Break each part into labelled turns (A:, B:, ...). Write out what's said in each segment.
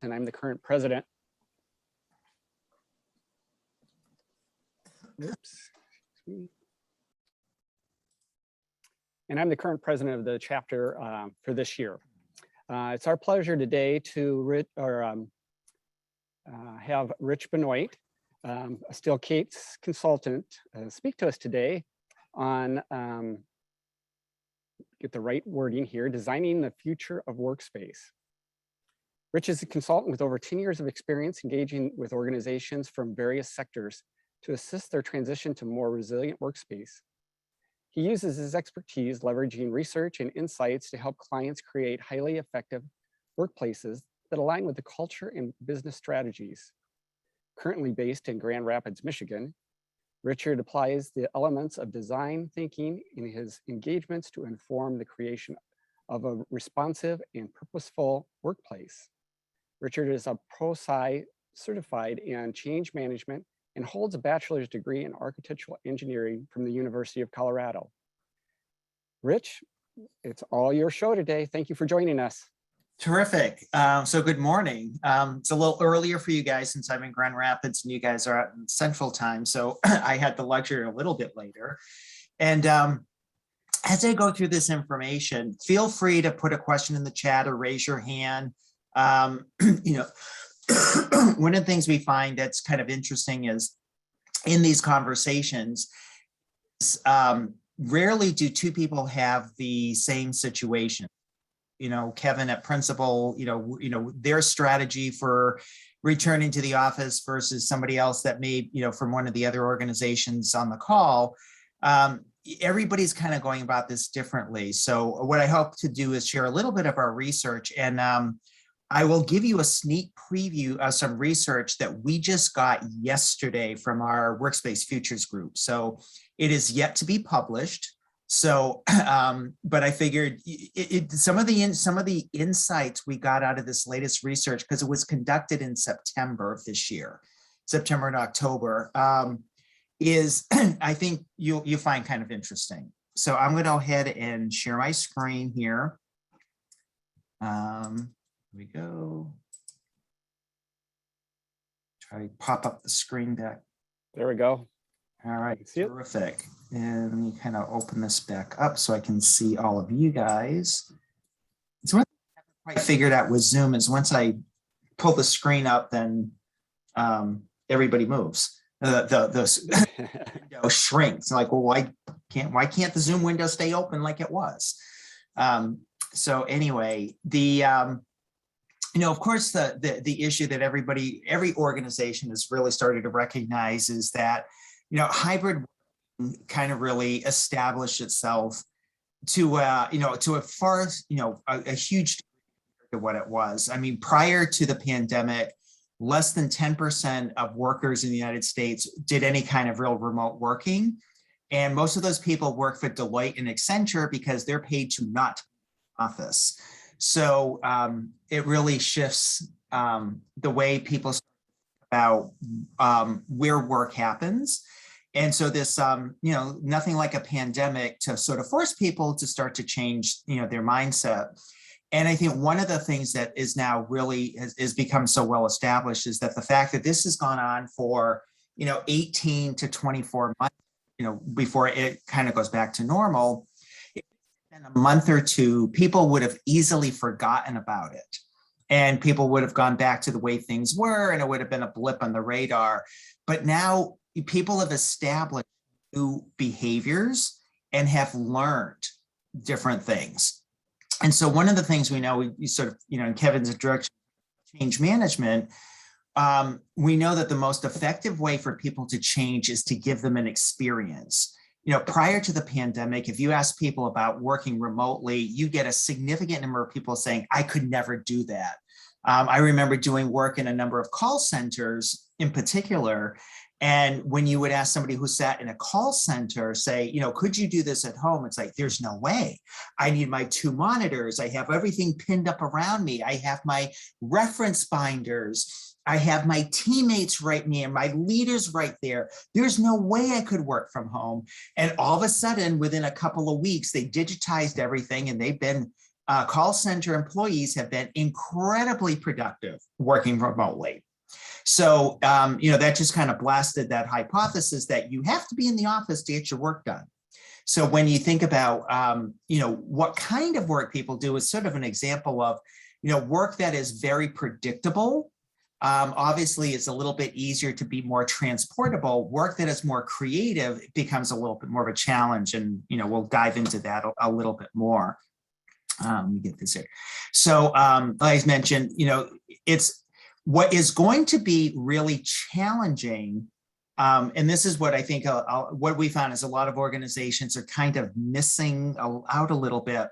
A: and I'm the current president. Oops. And I'm the current president of the chapter for this year. It's our pleasure today to have Rich Benoit, a Steelcase consultant, speak to us today on, get the right wording here, designing the future of workspace. Rich is a consultant with over 10 years of experience engaging with organizations from various sectors to assist their transition to more resilient workspace. He uses his expertise leveraging research and insights to help clients create highly effective workplaces that align with the culture and business strategies. Currently based in Grand Rapids, Michigan, Richard applies the elements of design thinking in his engagements to inform the creation of a responsive and purposeful workplace. Richard is a ProSci certified in change management and holds a bachelor's degree in architectural engineering from the University of Colorado. Rich, it's all your show today. Thank you for joining us.
B: Terrific. So good morning. It's a little earlier for you guys since I'm in Grand Rapids and you guys are out in Central Time. So I had the luxury a little bit later. And as I go through this information, feel free to put a question in the chat or raise your hand. You know, one of the things we find that's kind of interesting is in these conversations, rarely do two people have the same situation. You know, Kevin at Principal, you know, their strategy for returning to the office versus somebody else that may, you know, from one of the other organizations on the call. Everybody's kind of going about this differently. So what I hope to do is share a little bit of our research, and I will give you a sneak preview of some research that we just got yesterday from our Workspace Futures group. So it is yet to be published. So, but I figured some of the insights we got out of this latest research, because it was conducted in September of this year, September and October, is I think you find kind of interesting. So I'm going to go ahead and share my screen here. Here we go. Try to pop up the screen back.
A: There we go.
B: All right, terrific. And let me kind of open this back up so I can see all of you guys. So what I haven't quite figured out with Zoom is once I pull the screen up, then everybody moves. The window shrinks. Like, well, why can't the Zoom window stay open like it was? So anyway, you know, of course, the issue that every organization has really started to recognize is that, you know, hybrid kind of really established itself to, you know, to a far, you know, a huge to what it was. I mean, prior to the pandemic, less than 10% of workers in the United States did any kind of real remote working. And most of those people work for Deloitte and Accenture because they're paid to not office. So it really shifts the way people think about where work happens. And so this, you know, nothing like a pandemic to sort of force people to start to change, you know, their mindset. And I think one of the things that is now really has become so well established is that the fact that this has gone on for, you know, 18 to 24 months, you know, before it kind of goes back to normal. In a month or two, people would have easily forgotten about it. And people would have gone back to the way things were, and it would have been a blip on the radar. But now people have established new behaviors and have learned different things. And so one of the things we know, we sort of, you know, in Kevin's direction, change management, we know that the most effective way for people to change is to give them an experience. You know, prior to the pandemic, if you ask people about working remotely, you get a significant number of people saying, I could never do that. I remember doing work in a number of call centers in particular. And when you would ask somebody who sat in a call center, say, you know, could you do this at home? It's like, there's no way. I need my 2 monitors. I have everything pinned up around me. I have my reference binders. I have my teammates right near, my leaders right there. There's no way I could work from home. And all of a sudden, within a couple of weeks, they digitized everything and they've been call center employees have been incredibly productive working remotely. So, that just kind of blasted that hypothesis that you have to be in the office to get your work done. So when you think about, what kind of work people do is sort of an example of, work that is very predictable. Obviously, it's a little bit easier to be more transportable. Work that is more creative becomes a little bit more of a challenge. And, we'll dive into that a little bit more. Let me get this here. So like I mentioned, it's what is going to be really challenging. And this is what I think what we found is a lot of organizations are kind of missing out a little bit.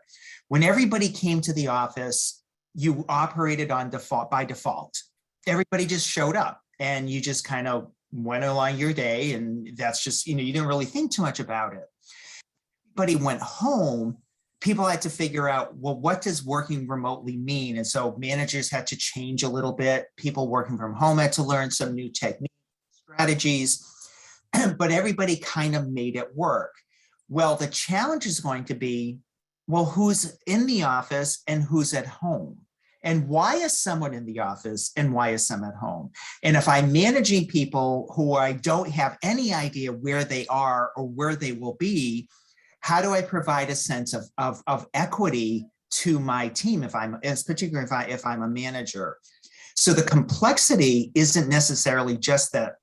B: When everybody came to the office, you operated on default by default. Everybody just showed up and you just kind of went along your day. And that's just, you didn't really think too much about it. Everybody went home. People had to figure out, well, what does working remotely mean? And so managers had to change a little bit. People working from home had to learn some new techniques, strategies, but everybody kind of made it work. Well, the challenge is going to be, well, who's in the office and who's at home? And why is someone in the office and why is some at home? And if I'm managing people who I don't have any idea where they are or where they will be, how do I provide a sense of equity to my team particularly if I'm a manager? So the complexity isn't necessarily just that,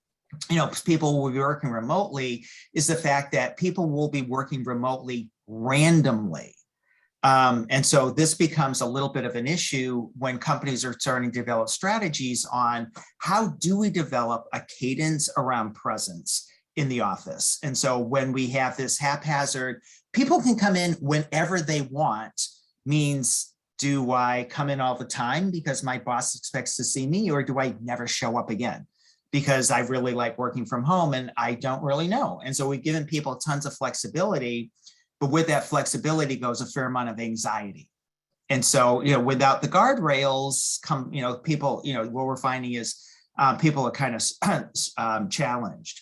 B: people will be working remotely, is the fact that people will be working remotely randomly. And so this becomes a little bit of an issue when companies are starting to develop strategies on how do we develop a cadence around presence in the office. And so when we have this haphazard, people can come in whenever they want, means do I come in all the time because my boss expects to see me, or do I never show up again because I really like working from home and I don't really know? And so we've given people tons of flexibility, but with that flexibility goes a fair amount of anxiety. And so, without the guardrails people, what we're finding is people are kind of challenged.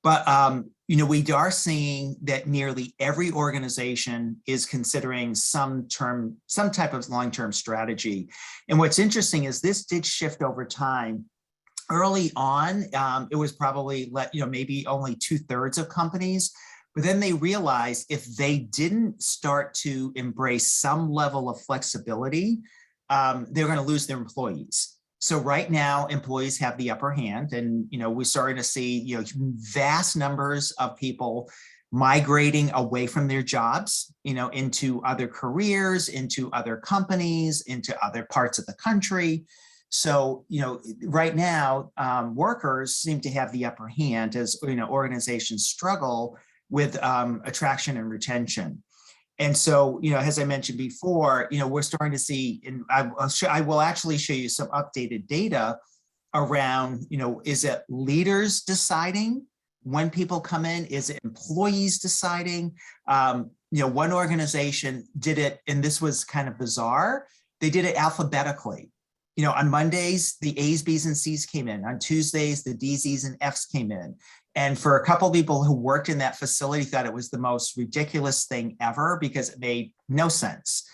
B: But, we are seeing that nearly every organization is considering some type of long-term strategy. And what's interesting is this did shift over time. Early on, it was probably, maybe only 2/3 of companies. But then they realized if they didn't start to embrace some level of flexibility, they're going to lose their employees. So right now, employees have the upper hand, and we're starting to see vast numbers of people migrating away from their jobs, into other careers, into other companies, into other parts of the country. So right now, workers seem to have the upper hand as organizations struggle with attraction and retention. And so, as I mentioned before, we're starting to see, and I will actually show you some updated data around, is it leaders deciding when people come in? Is it employees deciding? One organization did it, and this was kind of bizarre. They did it alphabetically. On Mondays, the A's, B's, and C's came in. On Tuesdays, the D's, E's, and F's came in. And for a couple of people who worked in that facility, thought it was the most ridiculous thing ever because it made no sense.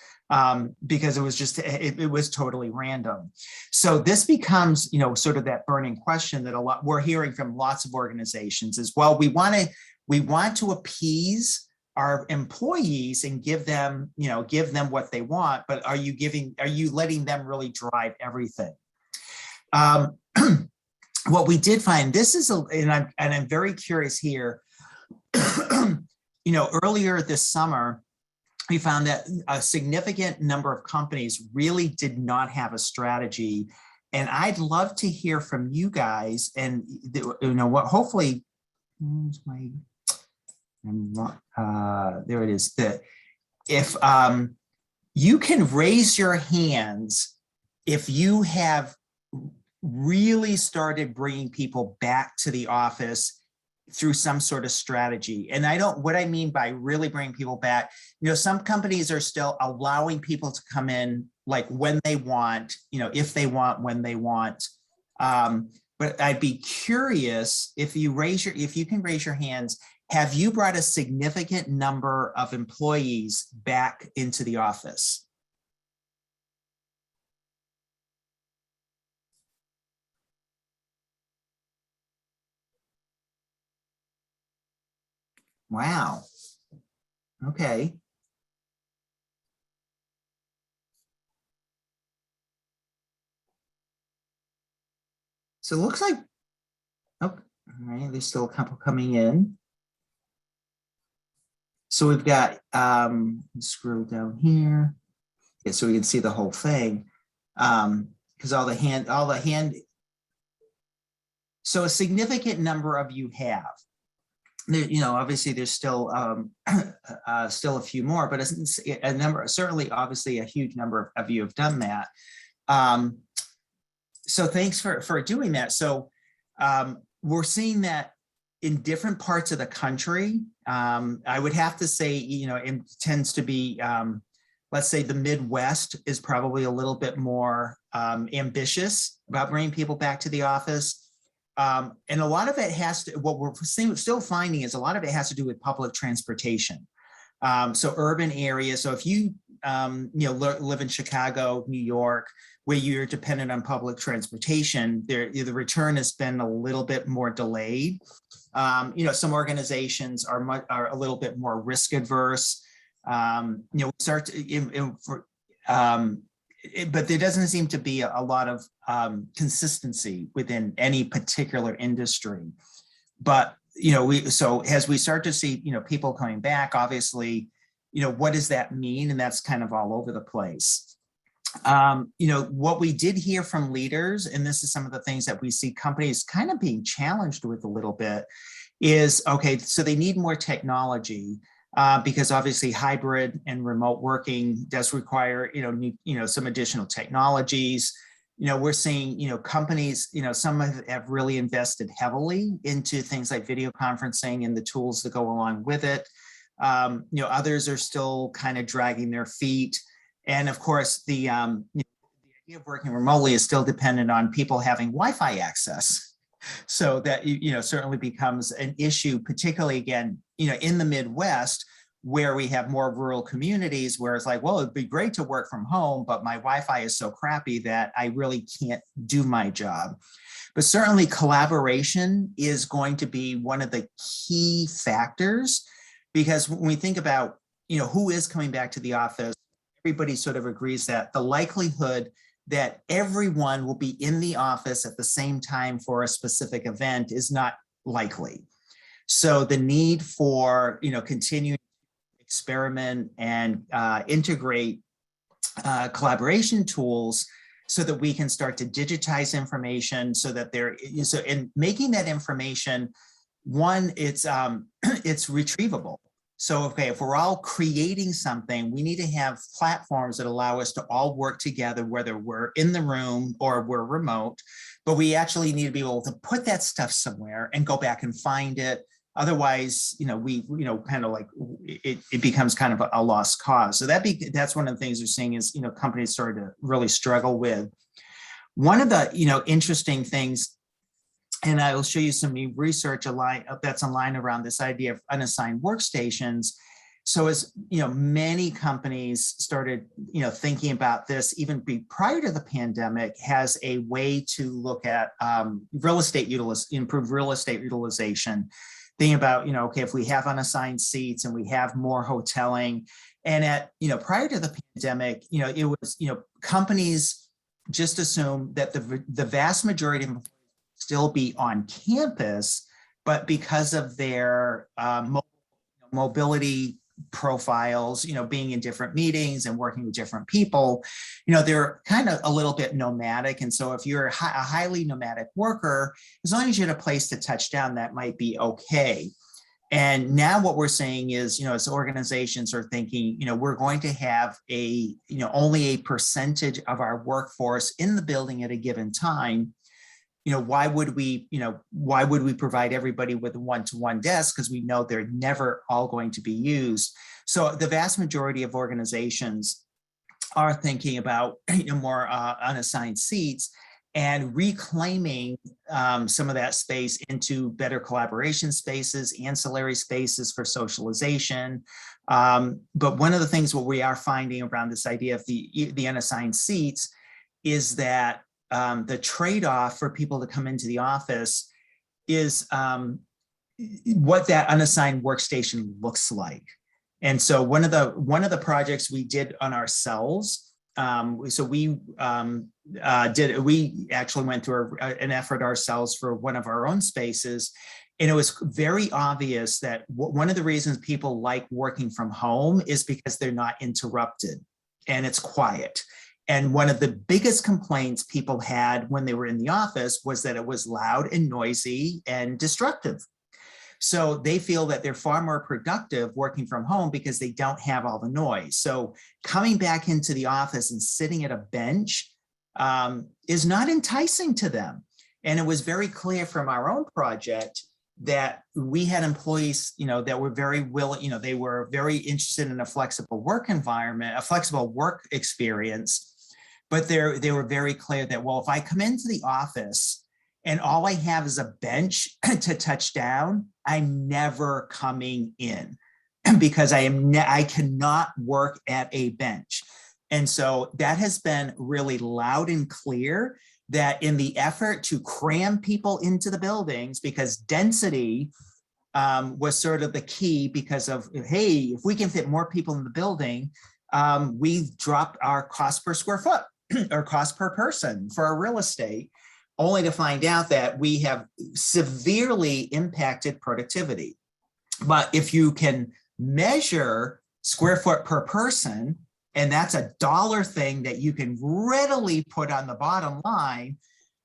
B: Because it was just, it was totally random. So this becomes, sort of that burning question that we're hearing from lots of organizations is, well, we want to appease our employees and give them what they want, but are you letting them really drive everything? What we did find, and I'm very curious here, earlier this summer, we found that a significant number of companies really did not have a strategy. And I'd love to hear from you guys and, what hopefully, there it is, that if you can raise your hands, if you have really started bringing people back to the office through some sort of strategy. And what I mean by really bringing people back, some companies are still allowing people to come in like when they want, if they want, when they want. But I'd be curious if you can raise your hands, have you brought a significant number of employees back into the office? Wow. Okay. So it looks like, oh, all right, there's still a couple coming in. So we've got, scroll down here. Yeah, so we can see the whole thing. Because all the hand, so a significant number of you have. There, obviously there's still still a few more, but a number, certainly, obviously, a huge number of you have done that. So thanks for doing that. So we're seeing that in different parts of the country. I would have to say, it tends to be, let's say the Midwest is probably a little bit more ambitious about bringing people back to the office. And a lot of it has to, what we're still finding is a lot of it has to do with public transportation. So urban areas. So if you, live in Chicago, New York, where you're dependent on public transportation, the return has been a little bit more delayed. Some organizations are a little bit more risk adverse. But there doesn't seem to be a lot of consistency within any particular industry. But so as we start to see people coming back, obviously, what does that mean? And that's kind of all over the place. What we did hear from leaders, and this is some of the things that we see companies kind of being challenged with a little bit, is okay, so they need more technology. Because obviously hybrid and remote working does require, some additional technologies. We're seeing, companies, some have really invested heavily into things like video conferencing and the tools that go along with it. Others are still kind of dragging their feet. And of course, the idea of working remotely is still dependent on people having Wi-Fi access. So that, certainly becomes an issue, particularly, again, in the Midwest, where we have more rural communities where it's like, well, it'd be great to work from home, but my Wi-Fi is so crappy that I really can't do my job. But certainly collaboration is going to be one of the key factors, because when we think about, who is coming back to the office, everybody sort of agrees that the likelihood that everyone will be in the office at the same time for a specific event is not likely. So the need for, continuing to experiment and integrate collaboration tools so that we can start to digitize information, so that in making that information, one, it's retrievable. So, okay, if we're all creating something, we need to have platforms that allow us to all work together, whether we're in the room or we're remote, but we actually need to be able to put that stuff somewhere and go back and find it. Otherwise, we kind of like it becomes kind of a lost cause. So that's one of the things we're seeing is, companies start to really struggle with. One of the, interesting things, and I will show you some new research that's online around this idea of unassigned workstations. So as many companies started thinking about this even prior to the pandemic, has a way to look at improve real estate utilization. Thinking about okay, if we have unassigned seats and we have more hoteling, and prior to the pandemic, it was companies just assume that the vast majority of still be on campus, but because of their mobility profiles, being in different meetings and working with different people, they're kind of a little bit nomadic. And so if you're a highly nomadic worker, as long as you had a place to touch down, that might be okay. And now what we're saying is, as organizations are thinking, we're going to have only a percentage of our workforce in the building at a given time. Why would we provide everybody with a one-to-one desk? Because we know they're never all going to be used. So the vast majority of organizations are thinking about more unassigned seats and reclaiming some of that space into better collaboration spaces, ancillary spaces for socialization. But one of the things what we are finding around this idea of the unassigned seats is that the trade-off for people to come into the office is what that unassigned workstation looks like. And so one of the projects we did on ourselves, so we actually went through an effort ourselves for one of our own spaces. And it was very obvious that one of the reasons people like working from home is because they're not interrupted and it's quiet. And one of the biggest complaints people had when they were in the office was that it was loud and noisy and destructive. So they feel that they're far more productive working from home because they don't have all the noise. So coming back into the office and sitting at a bench is not enticing to them. And it was very clear from our own project that we had employees, that were very willing, they were very interested in a flexible work environment, a flexible work experience. But they were very clear that, well, if I come into the office and all I have is a bench to touch down, I'm never coming in because I cannot work at a bench. And so that has been really loud and clear that in the effort to cram people into the buildings, because density was sort of the key because of, hey, if we can fit more people in the building, we've dropped our cost per square foot or cost per person for our real estate, only to find out that we have severely impacted productivity. But if you can measure square foot per person, and that's a dollar thing that you can readily put on the bottom line,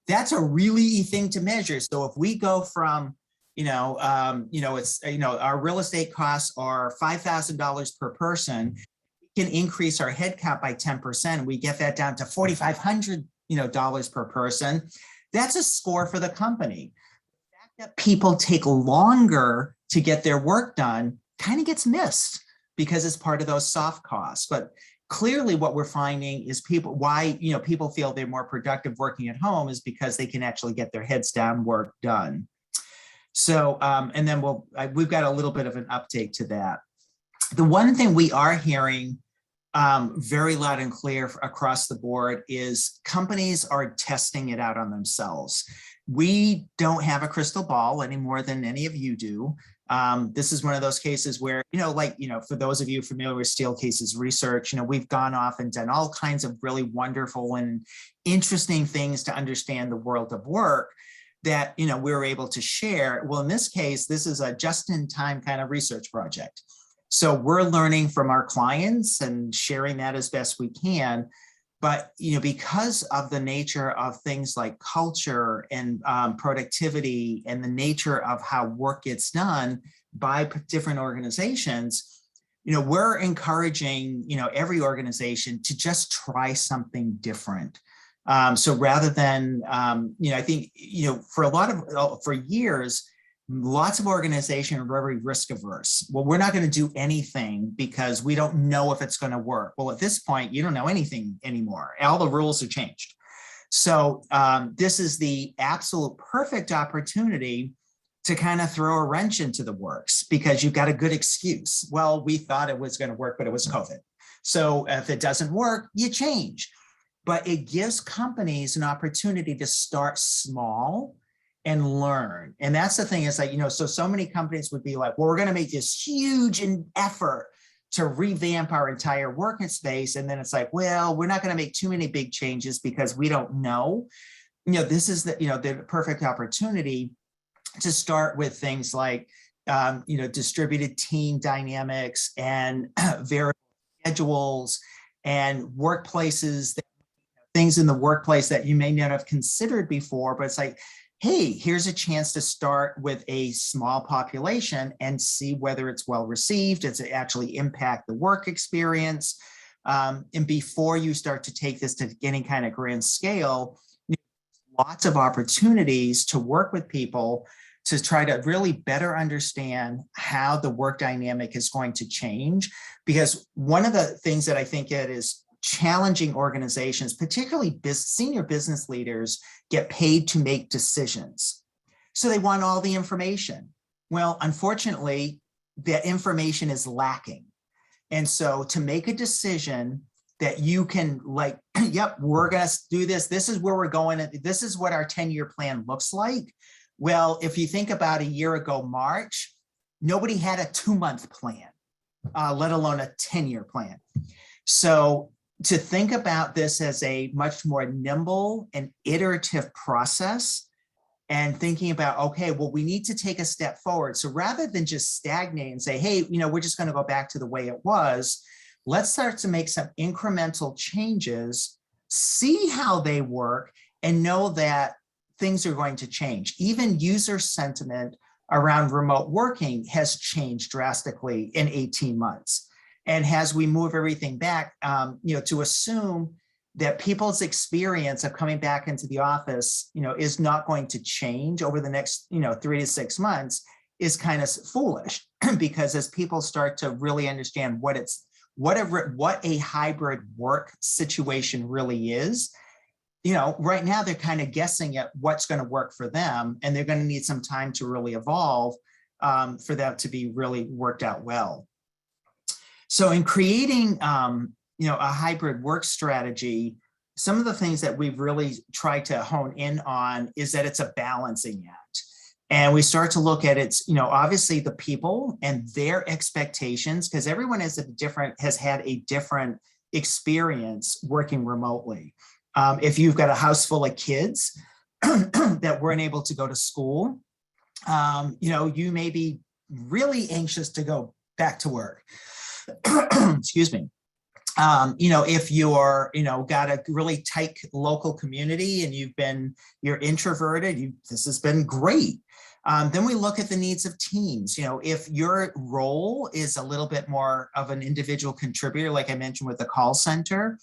B: that's a really easy thing to measure. So if we go from, our real estate costs are $5,000 per person, we can increase our head count by 10%. We get that down to $4,500, per person. That's a score for the company. The fact that people take longer to get their work done kind of gets missed because it's part of those soft costs. But clearly what we're finding is people feel they're more productive working at home is because they can actually get their heads down work done. So, and then we've got a little bit of an update to that. The one thing we are hearing very loud and clear across the board is companies are testing it out on themselves. We don't have a crystal ball any more than any of you do. This is one of those cases where, for those of you familiar with Steelcase's research, we've gone off and done all kinds of really wonderful and interesting things to understand the world of work that, we were able to share. Well, in this case, this is a just-in-time kind of research project. So we're learning from our clients and sharing that as best we can. But, because of the nature of things like culture and productivity and the nature of how work gets done by different organizations, we're encouraging, every organization to just try something different. So rather than, I think, for years, lots of organizations are very risk averse. Well, we're not going to do anything because we don't know if it's going to work. Well, at this point, you don't know anything anymore. All the rules have changed. So this is the absolute perfect opportunity to kind of throw a wrench into the works because you've got a good excuse. Well, we thought it was going to work, but it was COVID. So if it doesn't work, you change. But it gives companies an opportunity to start small and learn. And that's the thing is like, so many companies would be like, well, we're going to make this huge effort to revamp our entire working space. And then it's like, well, we're not going to make too many big changes because we don't know. This is the perfect opportunity to start with things like, distributed team dynamics and variable schedules and workplaces, things in the workplace that you may not have considered before, but it's like, hey, here's a chance to start with a small population and see whether it's well received, does it actually impact the work experience? And before you start to take this to any kind of grand scale, lots of opportunities to work with people to try to really better understand how the work dynamic is going to change. Because one of the things that I think it is challenging organizations, particularly senior business leaders, get paid to make decisions. So they want all the information. Well, unfortunately, that information is lacking. And so to make a decision that you can yep, we're going to do this. This is where we're going. This is what our 10-year plan looks like. Well, if you think about a year ago, March, nobody had a 2-month plan, let alone a 10-year plan. So to think about this as a much more nimble and iterative process, and thinking about, okay, well, we need to take a step forward. So rather than just stagnate and say, hey, we're just going to go back to the way it was, let's start to make some incremental changes, see how they work, and know that things are going to change. Even user sentiment around remote working has changed drastically in 18 months. And as we move everything back, to assume that people's experience of coming back into the office, is not going to change over the next, 3 to 6 months is kind of foolish, because as people start to really understand what a hybrid work situation really is, right now they're kind of guessing at what's going to work for them, and they're going to need some time to really evolve for that to be really worked out well. So in creating, a hybrid work strategy, some of the things that we've really tried to hone in on is that it's a balancing act. And we start to look at it's, obviously the people and their expectations, because everyone has had a different experience working remotely. If you've got a house full of kids that weren't able to go to school, you may be really anxious to go back to work. Excuse me. If you're, got a really tight local community and you're introverted, this has been great. Then we look at the needs of teams. If your role is a little bit more of an individual contributor, like I mentioned with the call center,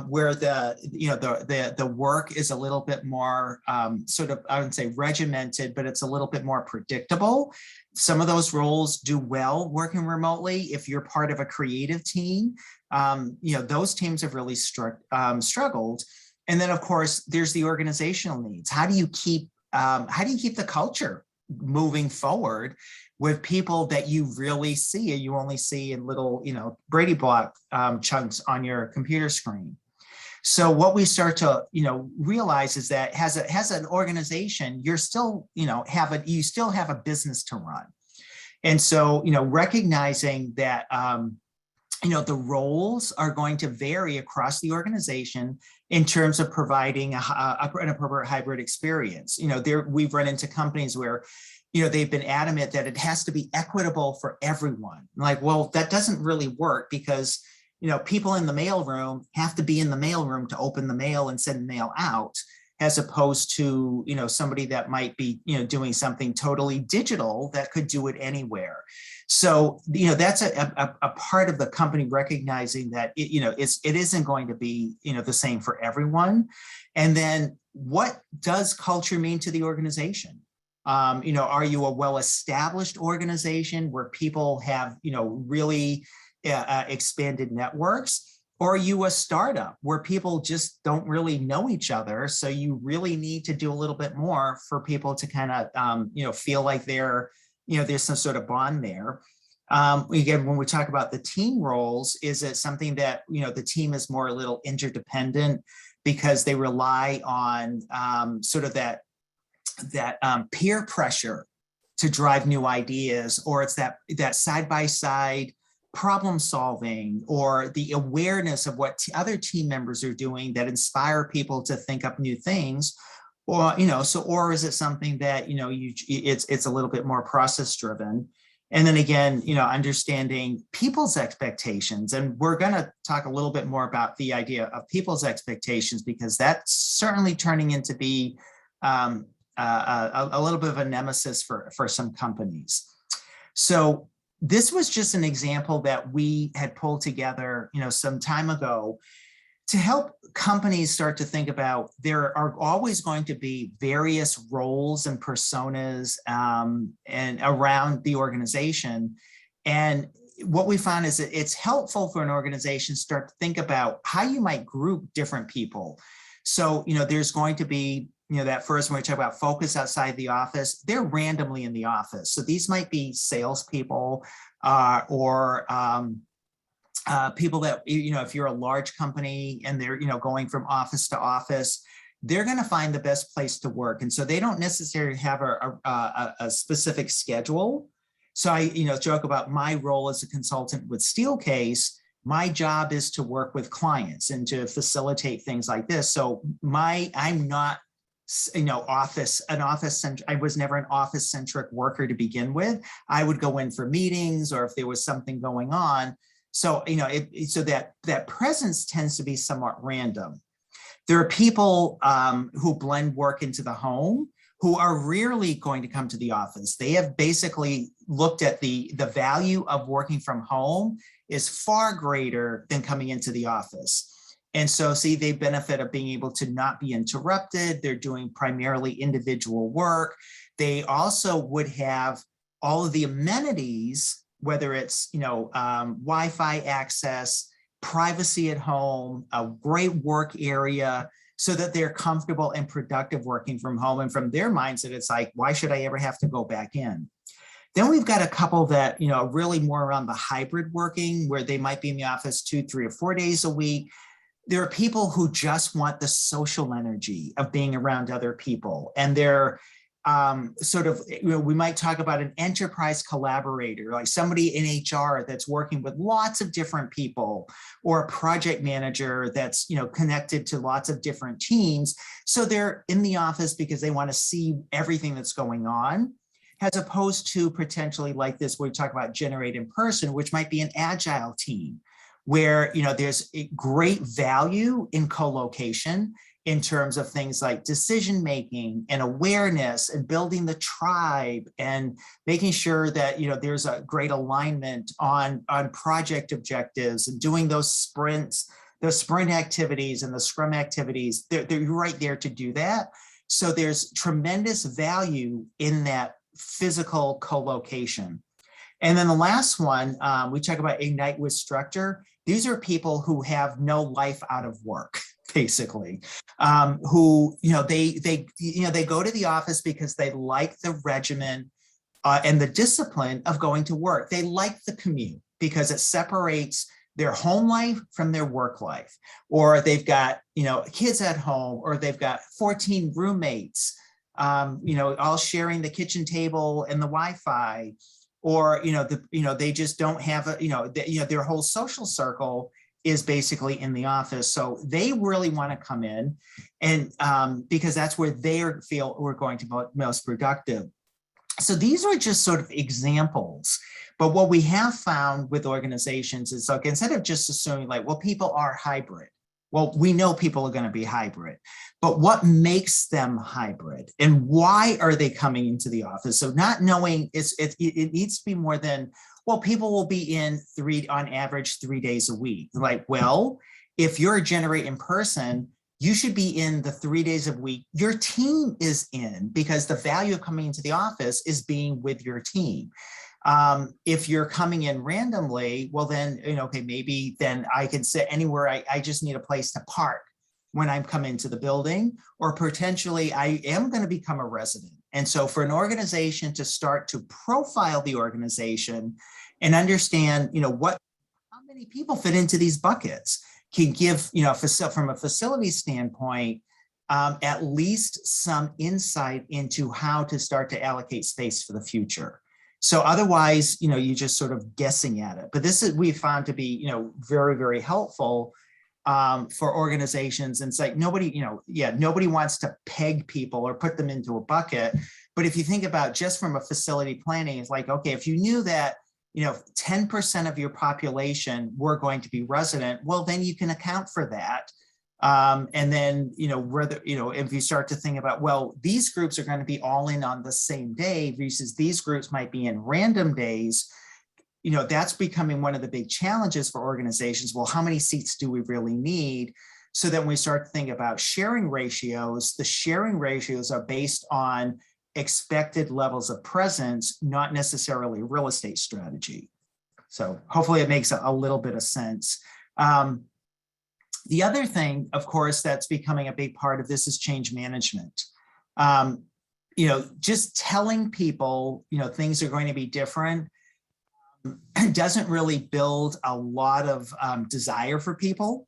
B: where the work is a little bit more sort of, I wouldn't say regimented, but it's a little bit more predictable. Some of those roles do well working remotely. If you're part of a creative team, those teams have really struggled. And then of course, there's the organizational needs. How do you keep the culture moving forward with people that you really see, and you only see in little, Brady block chunks on your computer screen? So what we start to, realize is that as an organization, you're still, you still have a business to run. And so, recognizing that, the roles are going to vary across the organization in terms of providing an appropriate hybrid experience. We've run into companies where, they've been adamant that it has to be equitable for everyone. Like, well, that doesn't really work, because, people in the mailroom have to be in the mailroom to open the mail and send mail out, as opposed to, somebody that might be, doing something totally digital that could do it anywhere. So, that's a part of the company recognizing that, it isn't going to be, the same for everyone. And then what does culture mean to the organization? Are you a well-established organization where people have, really expanded networks? Or are you a startup where people just don't really know each other? So you really need to do a little bit more for people to kind of, feel like they're, there's some sort of bond there. Again, when we talk about the team roles, is it something that, the team is more a little interdependent because they rely on sort of that peer pressure to drive new ideas, or it's that side-by-side problem solving, or the awareness of what other team members are doing that inspire people to think up new things, or or is it something that it's a little bit more process driven? And then again, understanding people's expectations, and we're going to talk a little bit more about the idea of people's expectations, because that's certainly turning into be a little bit of a nemesis for some companies. So this was just an example that we had pulled together, some time ago, to help companies start to think about, there are always going to be various roles and personas and around the organization. And what we found is that it's helpful for an organization to start to think about how you might group different people. So, there's going to be, that first, when we talk about focus outside the office, they're randomly in the office. So these might be salespeople or people that, if you're a large company and they're, going from office to office, they're going to find the best place to work. And so they don't necessarily have a specific schedule. So I, joke about my role as a consultant with Steelcase. My job is to work with clients and to facilitate things like this. So I'm not, I was never an office centric worker to begin with. I would go in for meetings or if there was something going on. So, so that presence tends to be somewhat random. There are people who blend work into the home who are rarely going to come to the office. They have basically looked at the value of working from home is far greater than coming into the office. And so see, they benefit of being able to not be interrupted. They're doing primarily individual work. They also would have all of the amenities, whether it's, Wi-Fi access, privacy at home, a great work area, so that they're comfortable and productive working from home. And from their mindset, it's like, why should I ever have to go back in? Then we've got a couple that, really more around the hybrid working, where they might be in the office 2, 3, or 4 days a week. There are people who just want the social energy of being around other people. And they're sort of, we might talk about an enterprise collaborator, like somebody in HR that's working with lots of different people, or a project manager that's, connected to lots of different teams. So they're in the office because they want to see everything that's going on, as opposed to potentially like this, where we talk about generate in person, which might be an agile team, where, there's a great value in co-location in terms of things like decision-making and awareness and building the tribe and making sure that, there's a great alignment on project objectives and doing those sprints, those sprint activities and the scrum activities. They're right there to do that. So there's tremendous value in that physical co-location. And then the last one, we talk about ignite with structure. These are people who have no life out of work, basically, who, they go to the office because they like the regimen and the discipline of going to work. They like the commute because it separates their home life from their work life, or they've got, kids at home, or they've got 14 roommates, all sharing the kitchen table and the Wi-Fi. Or, they just don't have their whole social circle is basically in the office. So they really want to come in and because that's where they feel we're going to be most productive. So these are just sort of examples. But what we have found with organizations is like, instead of just assuming like, well, people are hybrid. Well, we know people are going to be hybrid, but what makes them hybrid and why are they coming into the office? So not knowing it needs to be more than, well, people will be in on average 3 days a week. Like, well, if you're a generate in person, you should be in the 3 days a week your team is in, because the value of coming into the office is being with your team. If you're coming in randomly, well then, okay, maybe then I can sit anywhere. I just need a place to park when I'm coming to the building, or potentially I am going to become a resident. And so for an organization to start to profile the organization and understand, how many people fit into these buckets can give, from a facility standpoint, at least some insight into how to start to allocate space for the future. So otherwise, you're just sort of guessing at it. But this is, we found to be, very, very helpful for organizations. And it's like nobody wants to peg people or put them into a bucket. But if you think about just from a facility planning, it's like, okay, if you knew that, 10% of your population were going to be resident, well, then you can account for that. And then, whether, if you start to think about, well, these groups are going to be all in on the same day versus these groups might be in random days, that's becoming one of the big challenges for organizations. Well, how many seats do we really need? So then we start to think about sharing ratios. The sharing ratios are based on expected levels of presence, not necessarily real estate strategy. So hopefully it makes a little bit of sense. The other thing, of course, that's becoming a big part of this is change management. Just telling people, things are going to be different doesn't really build a lot of desire for people.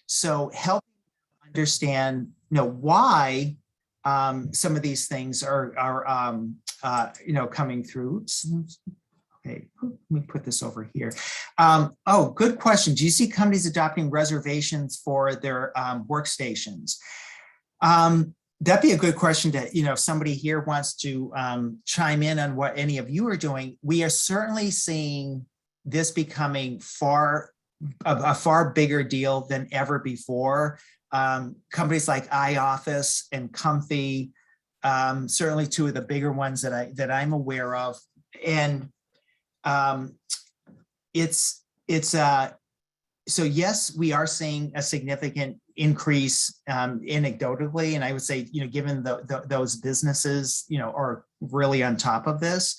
B: So helping them understand why some of these things are coming through. Okay, let me put this over here. Oh, good question. Do you see companies adopting reservations for their workstations? That'd be a good question to, if somebody here wants to chime in on what any of you are doing. We are certainly seeing this becoming a far bigger deal than ever before. Companies like iOffice and Comfy, certainly two of the bigger ones that I'm aware of. And so yes, we are seeing a significant increase anecdotally, and I would say, given those businesses, are really on top of this.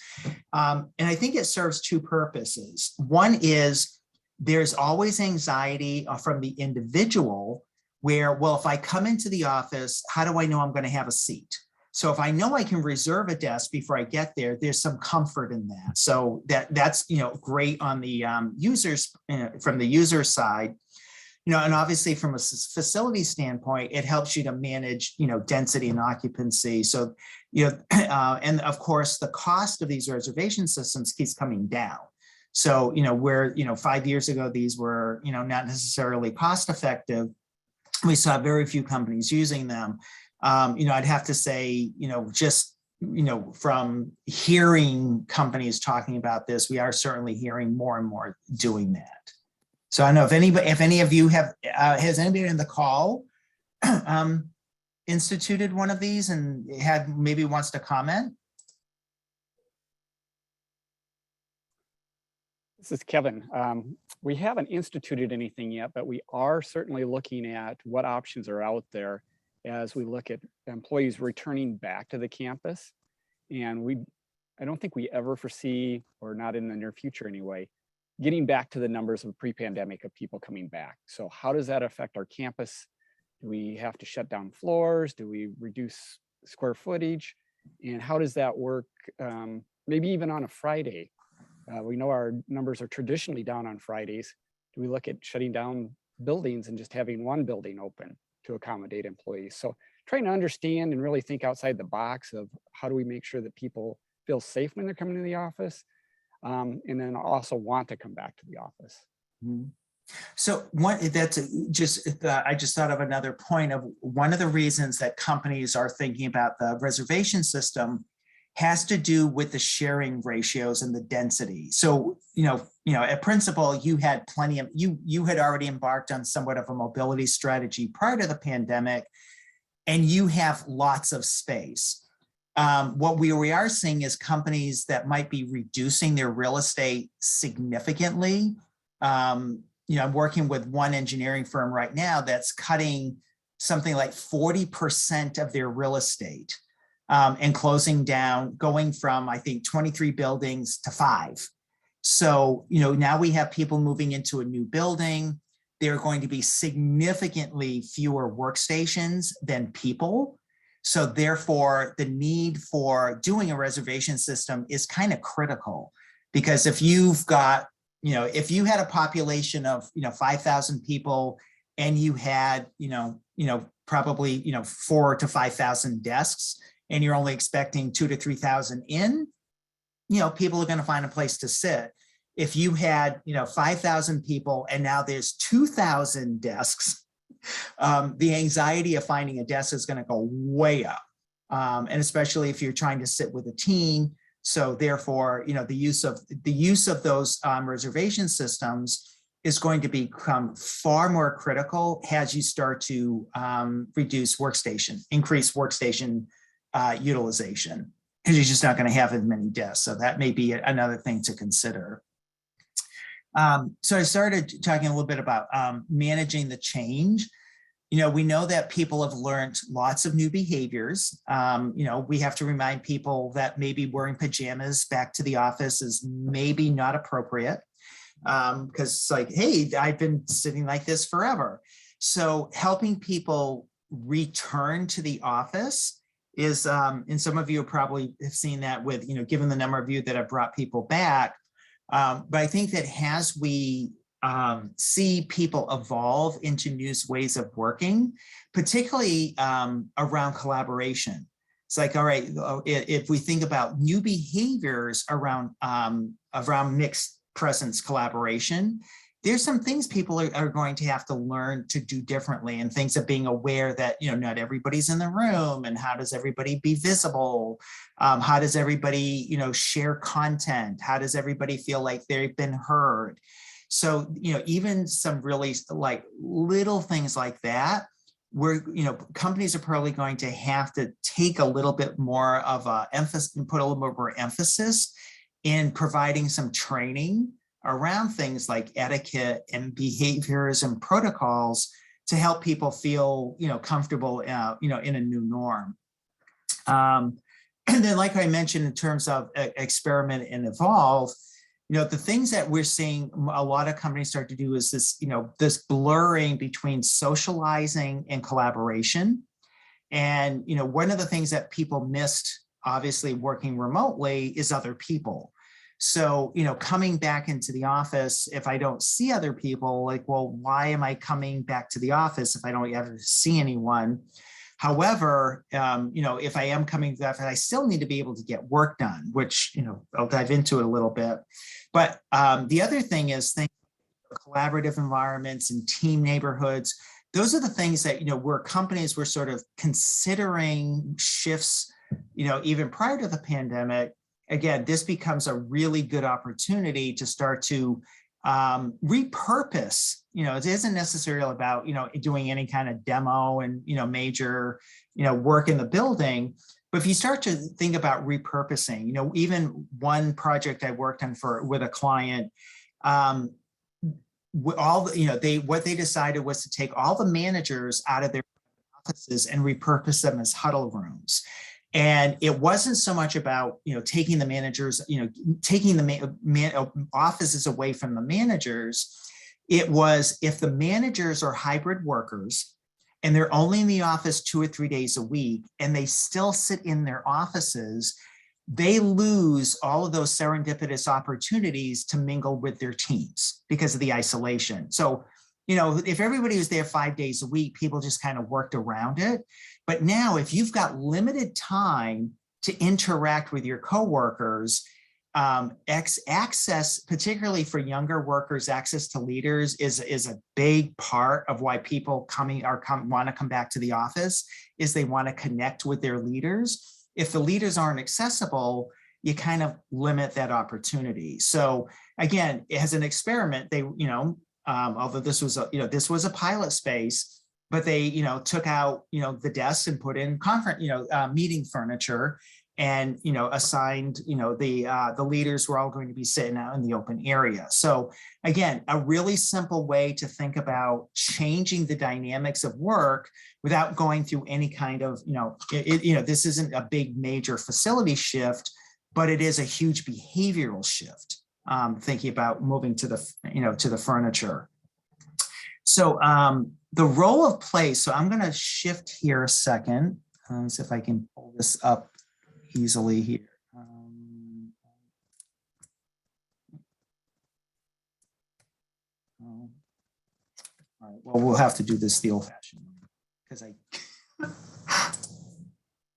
B: And I think it serves two purposes. One is there's always anxiety from the individual where, well, if I come into the office, how do I know I'm going to have a seat? So if I know I can reserve a desk before I get there, there's some comfort in that. So that's great on the users, from the user side, and obviously from a facility standpoint, it helps you to manage density and occupancy. So and of course the cost of these reservation systems keeps coming down. So where 5 years ago these were not necessarily cost effective, we saw very few companies using them. I'd have to say, just, from hearing companies talking about this, we are certainly hearing more and more doing that. So I don't know if any of you has anybody in the call instituted one of these and maybe wants to comment?
A: This is Kevin. We haven't instituted anything yet, but we are certainly looking at what options are out there as we look at employees returning back to the campus. And I don't think we ever foresee, or not in the near future anyway, getting back to the numbers of pre-pandemic of people coming back. So how does that affect our campus? Do we have to shut down floors? Do we reduce square footage? And how does that work? Maybe even on a Friday. We know our numbers are traditionally down on Fridays. Do we look at shutting down buildings and just having one building open to accommodate employees? So trying to understand and really think outside the box of how do we make sure that people feel safe when they're coming to the office, and then also want to come back to the office.
B: Mm-hmm. So I just thought of another point of one of the reasons that companies are thinking about the reservation system has to do with the sharing ratios and the density. So, at Principal, you had plenty of, you had already embarked on somewhat of a mobility strategy prior to the pandemic, and you have lots of space. What we are seeing is companies that might be reducing their real estate significantly. I'm working with one engineering firm right now that's cutting something like 40% of their real estate. And closing down, going from, I think, 23 buildings to 5. So, now we have people moving into a new building. There are going to be significantly fewer workstations than people. So therefore, the need for doing a reservation system is kind of critical, because if you've got, if you had a population of, 5,000 people and you had, probably, 4,000 to 5,000 desks, and you're only expecting 2,000 to 3,000 in, people are going to find a place to sit. If you had, 5,000 people and now there's 2,000 desks, the anxiety of finding a desk is going to go way up. And especially if you're trying to sit with a team. So therefore, the use of those reservation systems is going to become far more critical as you start to increase workstation utilization, because you're just not going to have as many desks. So that may be another thing to consider. So I started talking a little bit about managing the change. We know that people have learned lots of new behaviors. We have to remind people that maybe wearing pajamas back to the office is maybe not appropriate, because it's like, hey, I've been sitting like this forever. So helping people return to the office is, and some of you probably have seen that with, given the number of you that have brought people back. But I think that as we see people evolve into new ways of working, particularly around collaboration. It's like, all right, if we think about new behaviors around mixed presence collaboration, there's some things people are going to have to learn to do differently, and things of being aware that, you know, not everybody's in the room, and how does everybody be visible? How does everybody, you know, share content? How does everybody feel like they've been heard? So, you know, even some really like little things like that, where, you know, companies are probably going to have to take a little bit more of a emphasis and put a little more emphasis in providing some training around things like etiquette and behaviors and protocols to help people feel, you know, comfortable, you know, in a new norm. And then, like I mentioned, in terms of experiment and evolve, you know, the things that we're seeing a lot of companies start to do is this, you know, this blurring between socializing and collaboration. And, you know, one of the things that people missed, obviously working remotely, is other people. So, you know, coming back into the office, if I don't see other people, like, well, why am I coming back to the office if I don't ever see anyone? However, you know, if I am coming to the office, I still need to be able to get work done, which, you know, I'll dive into it a little bit. But the other thing is collaborative environments and team neighborhoods. Those are the things that, you know, where companies were sort of considering shifts, you know, even prior to the pandemic. Again, this becomes a really good opportunity to start to repurpose. You know, it isn't necessarily about, you know, doing any kind of demo and, you know, major, you know, work in the building. But if you start to think about repurposing, you know, even one project I worked on with a client, all the, you know, what they decided was to take all the managers out of their offices and repurpose them as huddle rooms. And it wasn't so much about, you know, taking the managers, you know, taking the offices away from the managers. It was, if the managers are hybrid workers and they're only in the office 2 or 3 days a week, and they still sit in their offices, they lose all of those serendipitous opportunities to mingle with their teams because of the isolation. So, you know, if everybody was there 5 days a week, people just kind of worked around it. But now, if you've got limited time to interact with your coworkers, access, particularly for younger workers, access to leaders is a big part of why people want to come back to the office, is they want to connect with their leaders. If the leaders aren't accessible, you kind of limit that opportunity. So again, as an experiment, they, you know, although this was a pilot space, but they, you know, took out, you know, the desks and put in meeting furniture, and, you know, assigned, you know, the leaders were all going to be sitting out in the open area. So again, a really simple way to think about changing the dynamics of work without going through any kind of, you know, this isn't a big major facility shift, but it is a huge behavioral shift. Thinking about moving to the, you know, to the furniture. So the role of play. So I'm going to shift here a second. See if I can pull this up easily here. All right. Well, we'll have to do this the old-fashioned way because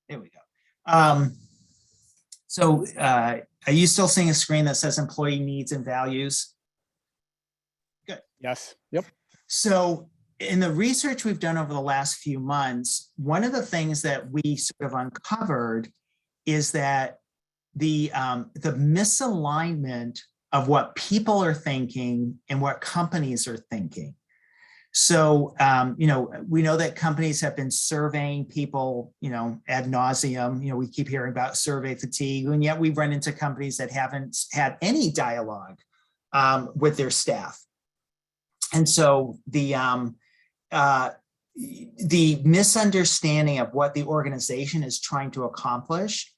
B: there we go. So are you still seeing a screen that says employee needs and values? Good.
A: Yes. Yep.
B: So in the research we've done over the last few months, one of the things that we sort of uncovered is that the misalignment of what people are thinking and what companies are thinking. So, you know, we know that companies have been surveying people, you know, ad nauseum. You know, we keep hearing about survey fatigue, and yet we run into companies that haven't had any dialogue with their staff. And so the misunderstanding of what the organization is trying to accomplish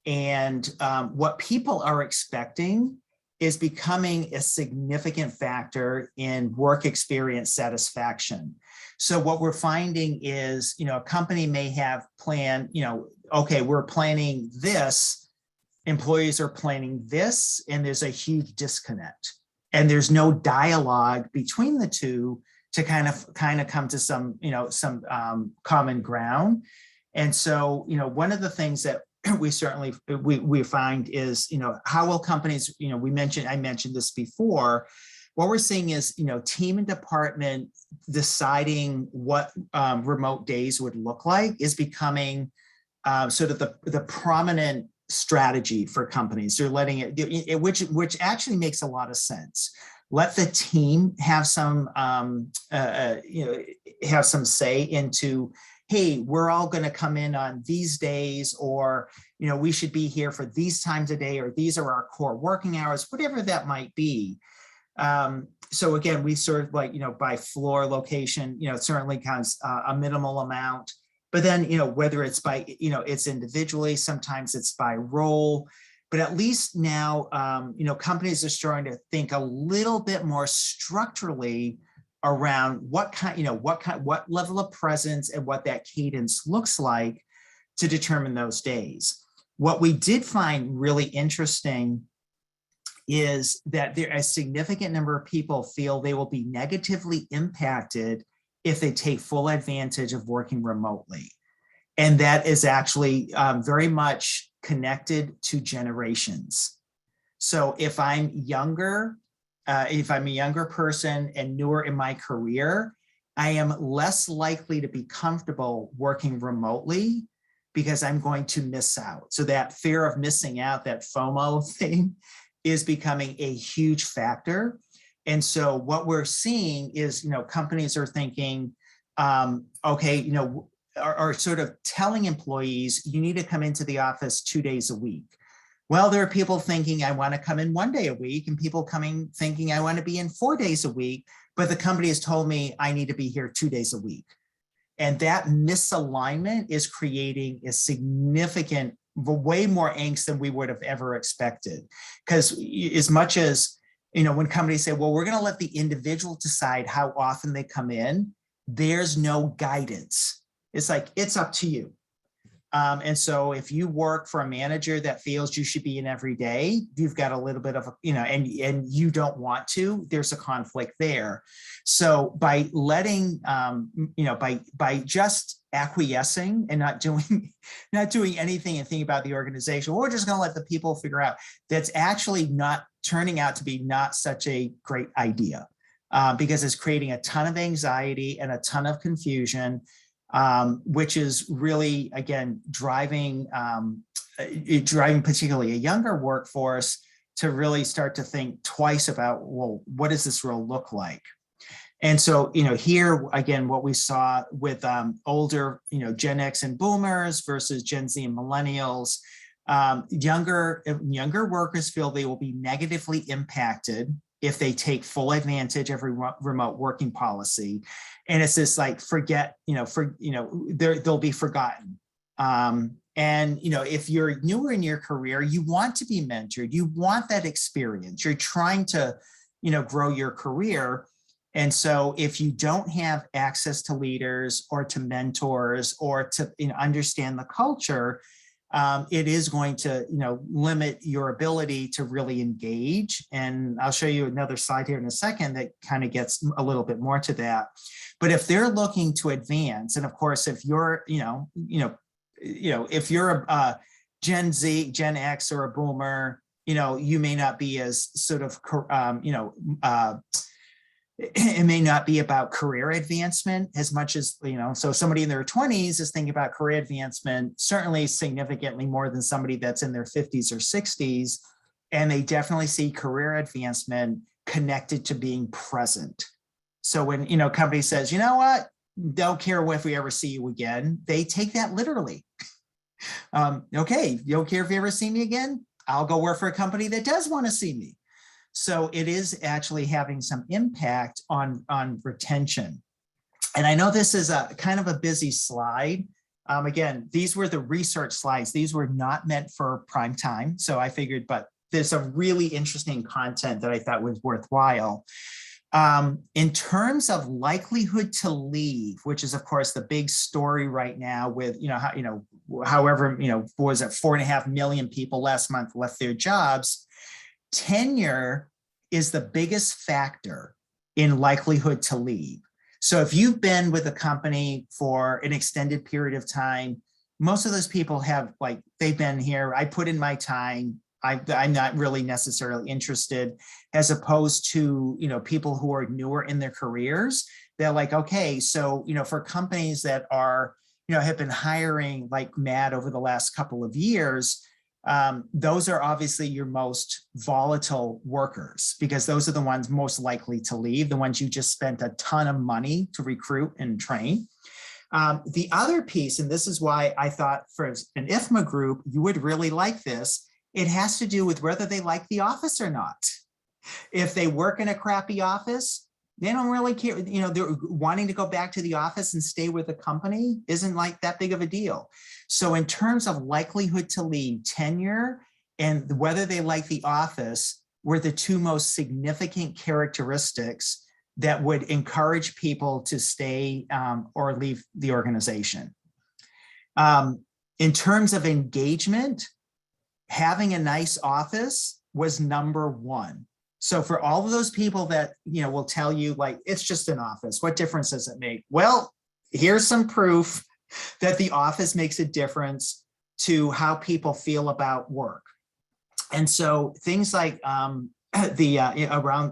B: and what people are expecting is becoming a significant factor in work experience satisfaction. So what we're finding is, you know, a company may have planned, you know, okay, we're planning this, employees are planning this, and there's a huge disconnect. and there's no dialogue between the two to kind of come to some, some common ground. And so, one of the things that we find is, how will companies, I mentioned this before. What we're seeing is, team and department deciding what remote days would look like is becoming sort of the prominent strategy for companies. They're letting it, which actually makes a lot of sense. Let the team have some, have some say into, hey, we're all going to come in on these days, or, we should be here for these times a day, or these are our core working hours, whatever that might be. So again, we sort of like, by floor location, it certainly counts a minimal amount, but then, whether it's by, it's individually, sometimes it's by role, but at least now, companies are starting to think a little bit more structurally around what level of presence and what that cadence looks like to determine those days. What we did find really interesting is that a significant number of people feel they will be negatively impacted if they take full advantage of working remotely. And that is actually very much connected to generations. So if I'm younger, if I'm a younger person and newer in my career, I am less likely to be comfortable working remotely because I'm going to miss out. So that fear of missing out, that FOMO thing, is becoming a huge factor. And so what we're seeing is, companies are thinking, okay, are sort of telling employees, you need to come into the office 2 days a week. Well, there are people thinking I want to come in 1 day a week, and people coming thinking I want to be in 4 days a week, but the company has told me I need to be here 2 days a week. And that misalignment is creating a significant, way more angst than we would have ever expected. Because as much as, when companies say, well, we're going to let the individual decide how often they come in, there's no guidance. It's like, it's up to you. And so if you work for a manager that feels you should be in every day, you've got a little bit of, and you don't want to, there's a conflict there. So by letting, by just acquiescing and not doing anything and thinking about the organization, we're just going to let the people figure out, that's actually not turning out to be not such a great idea, because it's creating a ton of anxiety and a ton of confusion. Which is really, again, driving particularly a younger workforce to really start to think twice about, well, what does this role look like? And so, here, again, what we saw with older, Gen X and boomers versus Gen Z and millennials, younger workers feel they will be negatively impacted if they take full advantage of remote working policy. And it's just like, they'll be forgotten. And, if you're newer in your career, you want to be mentored, you want that experience, you're trying to, grow your career. And so if you don't have access to leaders or to mentors or to understand the culture, it is going to, limit your ability to really engage. And I'll show you another slide here in a second that kind of gets a little bit more to that. But if they're looking to advance, and of course, if you're, if you're a Gen Z, Gen X, or a boomer, you may not be as sort of, it may not be about career advancement as much as, so somebody in their 20s is thinking about career advancement, certainly significantly more than somebody that's in their 50s or 60s. And they definitely see career advancement connected to being present. So when, company says, you know what, don't care if we ever see you again, they take that literally. Okay, you don't care if you ever see me again? I'll go work for a company that does want to see me. So it is actually having some impact on retention. And I know this is a kind of a busy slide. Again, these were the research slides. These were not meant for prime time. So I figured, but there's some really interesting content that I thought was worthwhile. In terms of likelihood to leave, which is of course the big story right now with, however, was it 4.5 million people last month left their jobs. Tenure is the biggest factor in likelihood to leave. So if you've been with a company for an extended period of time, most of those people have, like, they've been here, I put in my time, I'm not really necessarily interested, as opposed to, you know, people who are newer in their careers. They're like, okay, so, you know, for companies that are, you know, have been hiring like mad over the last couple of years, those are obviously your most volatile workers, because those are the ones most likely to leave, the ones you just spent a ton of money to recruit and train. The other piece, and this is why I thought for an IFMA group, you would really like this, it has to do with whether they like the office or not. If they work in a crappy office, they don't really care. You know, they're wanting to go back to the office and stay with the company isn't like that big of a deal. So in terms of likelihood to leave, tenure and whether they like the office were the two most significant characteristics that would encourage people to stay or leave the organization. In terms of engagement, having a nice office was number one. So for all of those people that, you know, will tell you like, it's just an office, what difference does it make? Well, here's some proof that the office makes a difference to how people feel about work. And so things like around,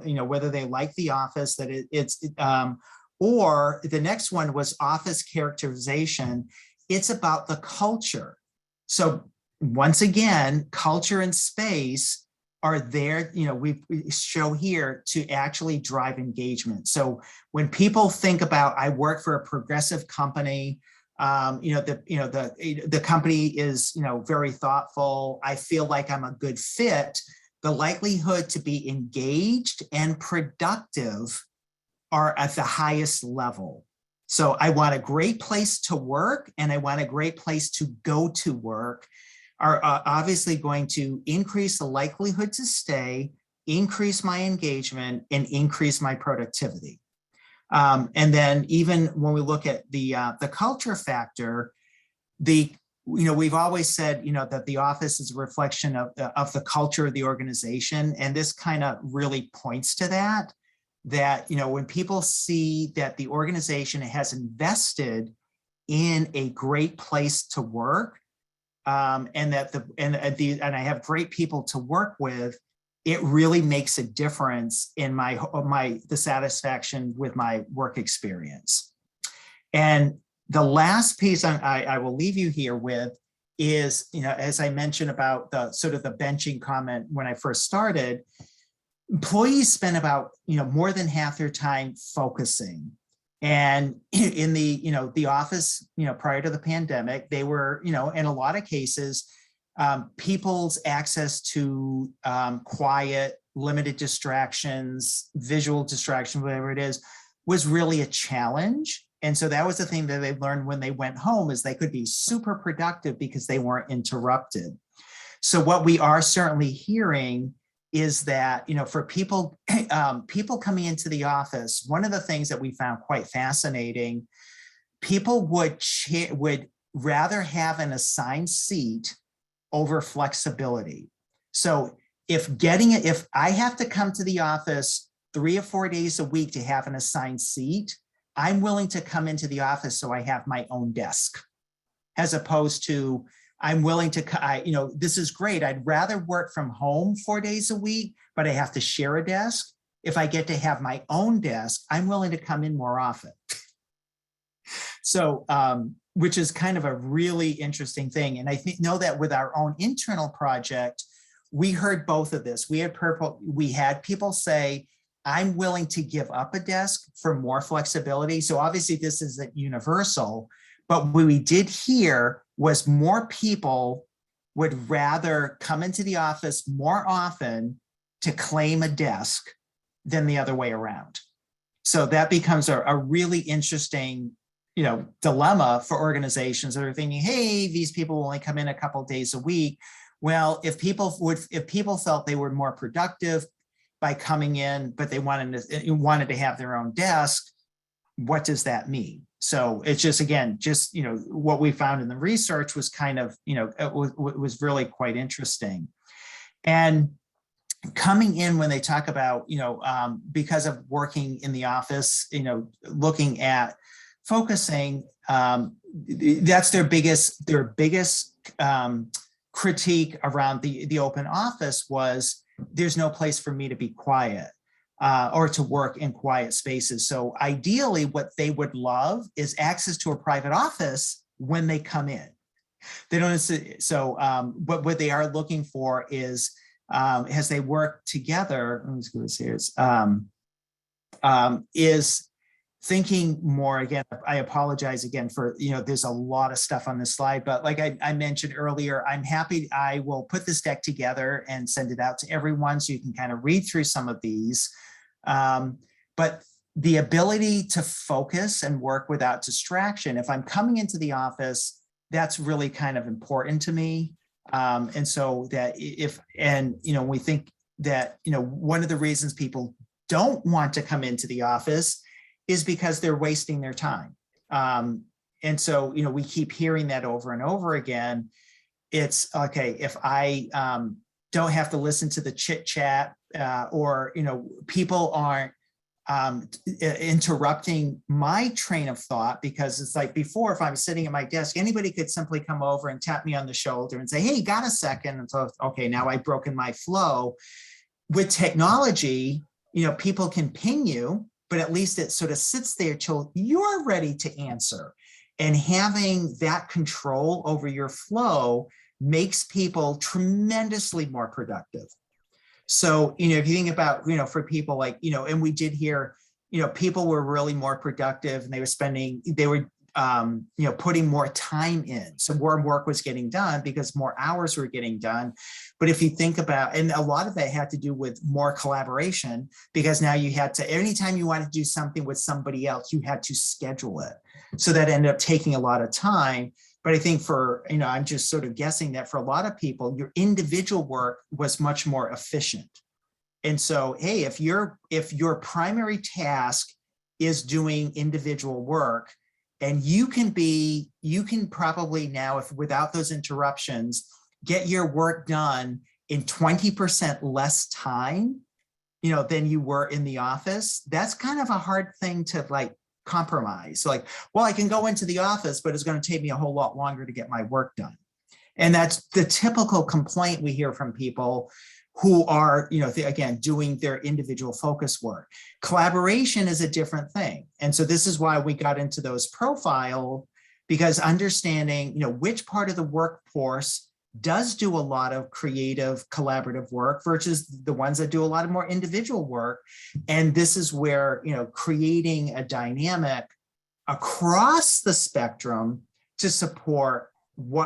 B: you know, whether they like the office, that or the next one was office characterization. It's about the culture. So once again, culture and space are there, you know, we show here to actually drive engagement. So when people think about, I work for a progressive company, the company is, you know, very thoughtful, I feel like I'm a good fit, the likelihood to be engaged and productive are at the highest level. So I want a great place to work and I want a great place to go to work are obviously going to increase the likelihood to stay, increase my engagement, and increase my productivity. And then even when we look at the culture factor, we've always said, you know, that the office is a reflection of the culture of the organization. And this kind of really points to that, you know, when people see that the organization has invested in a great place to work, and I have great people to work with, it really makes a difference in the satisfaction with my work experience. And the last piece I will leave you here with is, you know, as I mentioned about the sort of the benching comment when I first started, employees spend about, you know, more than half their time focusing. And in the office, you know, prior to the pandemic, they were, you know, in a lot of cases, people's access to quiet, limited distractions, visual distraction, whatever it is, was really a challenge. And so that was the thing that they learned when they went home, is they could be super productive because they weren't interrupted. So what we are certainly hearing is that, you know, for people coming into the office, one of the things that we found quite fascinating, people would rather have an assigned seat over flexibility. So if I have to come to the office 3 or 4 days a week to have an assigned seat, I'm willing to come into the office so I have my own desk, as opposed to I'm willing to, you know, this is great. I'd rather work from home 4 days a week, but I have to share a desk. If I get to have my own desk, I'm willing to come in more often. So, which is kind of a really interesting thing. And I know that with our own internal project, we heard both of this. We had people say, I'm willing to give up a desk for more flexibility. So obviously this isn't universal, but what we did hear was more people would rather come into the office more often to claim a desk than the other way around. So that becomes a really interesting, you know, dilemma for organizations that are thinking, hey, these people only come in a couple of days a week. Well, if people felt they were more productive by coming in, but they wanted to have their own desk, what does that mean? So it's just, again, you know, what we found in the research was kind of, you know, it was really quite interesting. And coming in when they talk about, because of working in the office, looking at focusing, that's their biggest critique around the open office was there's no place for me to be quiet or to work in quiet spaces. So ideally what they would love is access to a private office when they come in. They don't, but what they are looking for is as they work together, let me just go here, is thinking more, again, I apologize again for, there's a lot of stuff on this slide, but like I mentioned earlier, I'm happy, I will put this deck together and send it out to everyone so you can kind of read through some of these. But the ability to focus and work without distraction, if I'm coming into the office, that's really kind of important to me. And so that we think that, one of the reasons people don't want to come into the office is because they're wasting their time. And so, we keep hearing that over and over again. It's okay, if I don't have to listen to the chit chat or, people aren't interrupting my train of thought, because it's like before, if I'm sitting at my desk, anybody could simply come over and tap me on the shoulder and say, hey, got a second? And so, okay, now I've broken my flow. With technology, people can ping you, but at least it sort of sits there till you're ready to answer. And having that control over your flow makes people tremendously more productive. So, if you think about, for people like, and we did hear, people were really more productive and they were putting more time in. So more work was getting done because more hours were getting done. But if you think about, and a lot of that had to do with more collaboration, because now you had to, anytime you wanted to do something with somebody else, you had to schedule it. So that ended up taking a lot of time. But I think for, I'm just sort of guessing that for a lot of people, your individual work was much more efficient. And so, hey, if your primary task is doing individual work, and you can probably now, if without those interruptions, get your work done in 20% less time, than you were in the office. That's kind of a hard thing to compromise. Like, well, I can go into the office, but it's going to take me a whole lot longer to get my work done. And that's the typical complaint we hear from people who are, again, doing their individual focus work. Collaboration is a different thing. And so this is why we got into those profile, because understanding, which part of the workforce does do a lot of creative collaborative work versus the ones that do a lot of more individual work. And this is where, creating a dynamic across the spectrum to support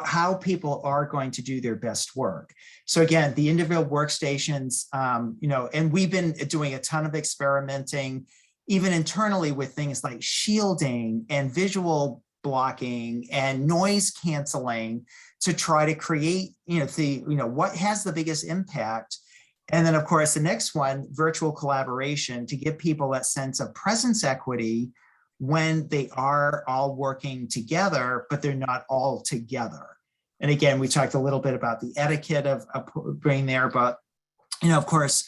B: how people are going to do their best work. So again, the individual workstations, and we've been doing a ton of experimenting, even internally, with things like shielding and visual blocking and noise canceling to try to create, what has the biggest impact. And then of course, the next one, virtual collaboration, to give people that sense of presence equity when they are all working together, but they're not all together. And again, we talked a little bit about the etiquette of bringing there, but, of course,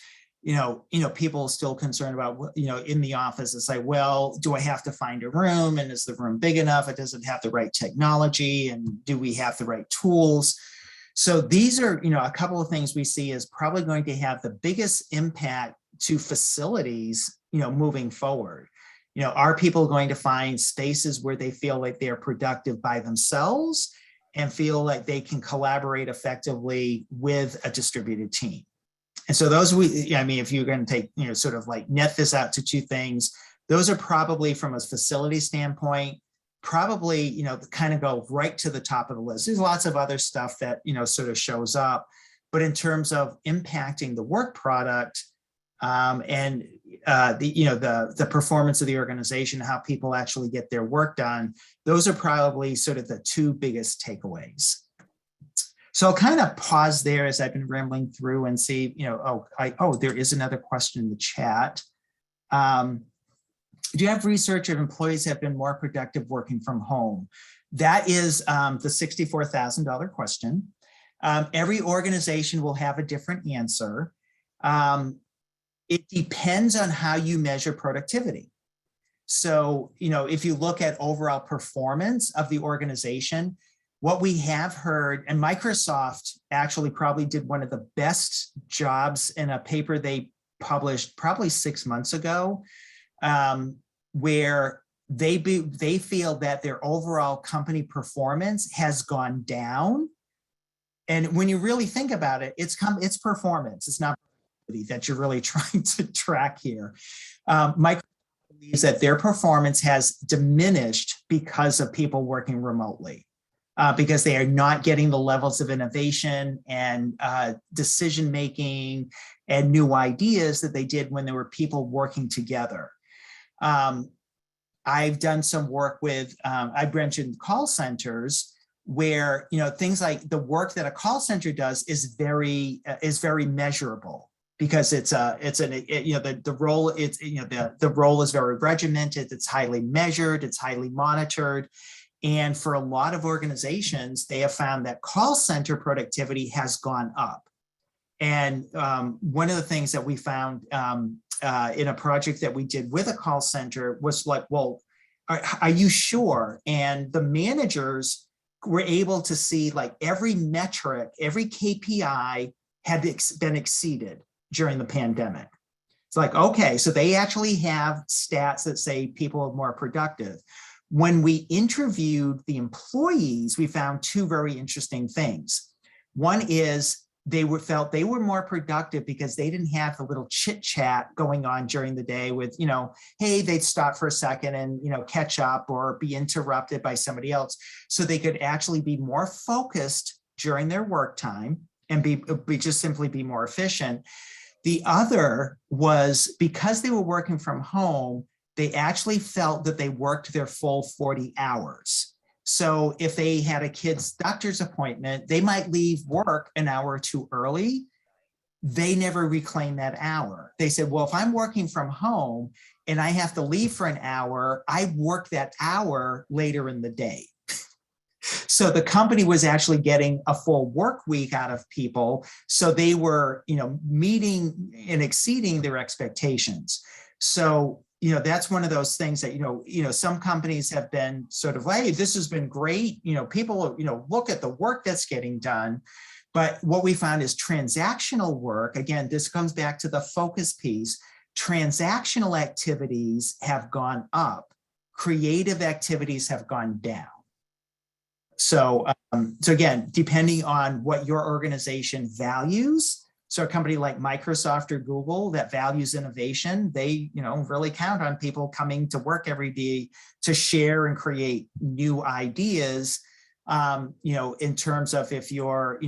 B: people are still concerned about, in the office, it's like, well, do I have to find a room? And is the room big enough? It doesn't have the right technology. And do we have the right tools? So these are, a couple of things we see is probably going to have the biggest impact to facilities, moving forward. Are people going to find spaces where they feel like they're productive by themselves and feel like they can collaborate effectively with a distributed team? And so those, if you're going to take, sort of net this out to two things, those are probably, from a facility standpoint, probably, kind of go right to the top of the list. There's lots of other stuff that, sort of shows up, but in terms of impacting the work product, and the performance of the organization, how people actually get their work done, those are probably sort of the two biggest takeaways. So I'll kind of pause there as I've been rambling through and see, there is another question in the chat. Do you have research if employees have been more productive working from home? That is the $64,000 question. Every organization will have a different answer. It depends on how you measure productivity. So, if you look at overall performance of the organization, what we have heard, and Microsoft actually probably did one of the best jobs in a paper they published probably 6 months ago, where they feel that their overall company performance has gone down. And when you really think about it, it's performance. It's not that you're really trying to track here. Microsoft believes that their performance has diminished because of people working remotely, because they are not getting the levels of innovation and decision making and new ideas that they did when there were people working together. I've done some work with, I've mentioned call centers, where things like the work that a call center does is very measurable, because the role is very regimented, it's highly measured, it's highly monitored. And for a lot of organizations, they have found that call center productivity has gone up. And one of the things that we found in a project that we did with a call center was like, well, are you sure? And the managers were able to see like every metric, every KPI had been exceeded during the pandemic. It's like, okay, so they actually have stats that say people are more productive. When we interviewed the employees, we found two very interesting things. One is felt they were more productive because they didn't have the little chit chat going on during the day with, hey, they'd stop for a second and, catch up or be interrupted by somebody else. So they could actually be more focused during their work time and just simply be more efficient. The other was because they were working from home, they actually felt that they worked their full 40 hours. So if they had a kid's doctor's appointment, they might leave work an hour or two early. They never reclaimed that hour. They said, well, if I'm working from home and I have to leave for an hour, I work that hour later in the day. So the company was actually getting a full work week out of people. So they were, meeting and exceeding their expectations. So that's one of those things that, some companies have been sort of, hey, this has been great. People, look at the work that's getting done. But what we found is transactional work. Again, this comes back to the focus piece. Transactional activities have gone up. Creative activities have gone down. So again, depending on what your organization values, so a company like Microsoft or Google that values innovation, they, really count on people coming to work every day to share and create new ideas. In terms of if your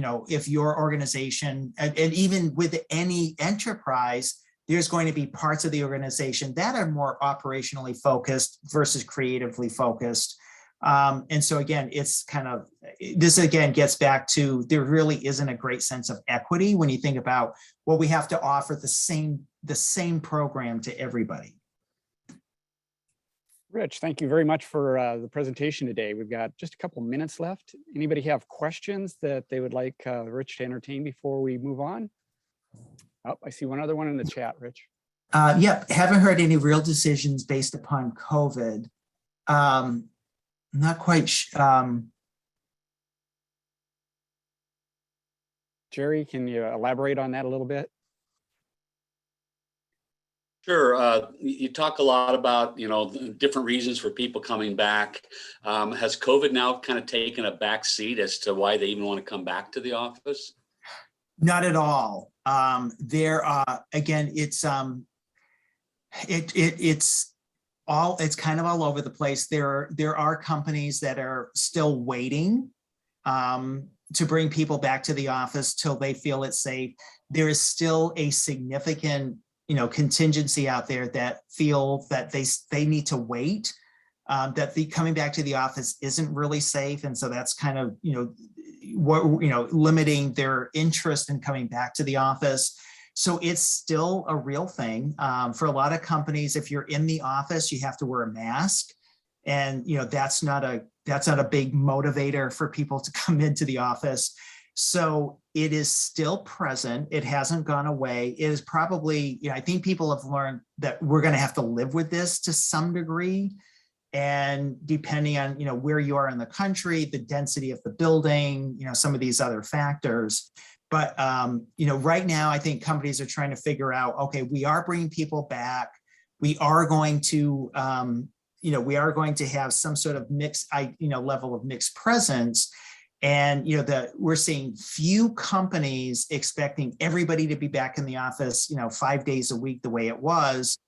B: organization, and even with any enterprise, there's going to be parts of the organization that are more operationally focused versus creatively focused. And so again, this again gets back to, there really isn't a great sense of equity when you think about, well, we have to offer the same program to everybody.
A: Rich, thank you very much for the presentation today. We've got just a couple minutes left. Anybody have questions that they would like Rich to entertain before we move on? Oh, I see one other one in the chat, Rich.
B: Yep, haven't heard any real decisions based upon COVID. Not quite.
A: Jerry, can you elaborate on that a little bit?
C: Sure. You talk a lot about, different reasons for people coming back. Has COVID now kind of taken a back seat as to why they even want to come back to the office?
B: Not at all. Again, it's kind of all over the place. There are companies that are still waiting to bring people back to the office till they feel it's safe. There is still a significant, contingency out there that feel that they need to wait, that the coming back to the office isn't really safe, and so that's kind of limiting their interest in coming back to the office. So it's still a real thing. For a lot of companies, if you're in the office, you have to wear a mask. And that's not a big motivator for people to come into the office. So it is still present. It hasn't gone away. It is probably, I think people have learned that we're going to have to live with this to some degree. And depending on, where you are in the country, the density of the building, some of these other factors. But, right now, I think companies are trying to figure out, okay, we are bringing people back. We are going to, have some sort of mixed, level of mixed presence. And, we're seeing few companies expecting everybody to be back in the office, 5 days a week the way it was.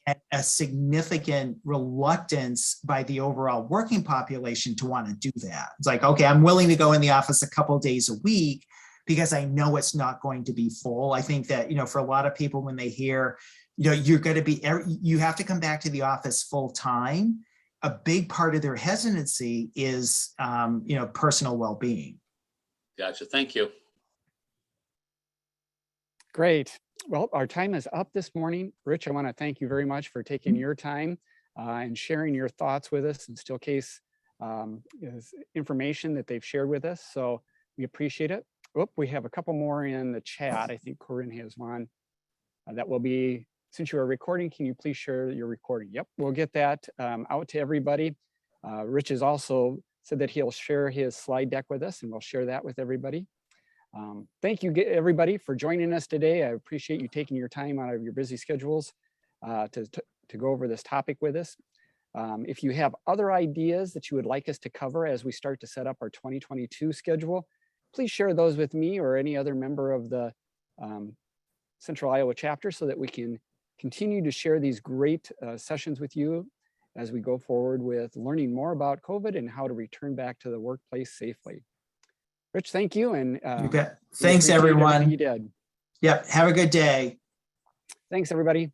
B: And a significant reluctance by the overall working population to want to do that. It's like, okay, I'm willing to go in the office a couple days a week because I know it's not going to be full. I think that, for a lot of people, when they hear, you're going to be, you have to come back to the office full time, a big part of their hesitancy is, personal well-being.
C: Gotcha. Thank you.
A: Great. Well, our time is up this morning. Rich, I want to thank you very much for taking your time and sharing your thoughts with us, and Steelcase information that they've shared with us. So we appreciate it. Oh, we have a couple more in the chat. I think Corinne has one that will be, since you are recording, can you please share your recording? Yep, we'll get that out to everybody. Rich has also said that he'll share his slide deck with us, and we'll share that with everybody. Thank you, everybody, for joining us today. I appreciate you taking your time out of your busy schedules to go over this topic with us. If you have other ideas that you would like us to cover as we start to set up our 2022 schedule, please share those with me or any other member of the Central Iowa chapter so that we can continue to share these great sessions with you as we go forward with learning more about COVID and how to return back to the workplace safely. Rich, thank you. And
B: you bet. Thanks, everyone.
A: You did.
B: Yep. Have a good day.
A: Thanks, everybody.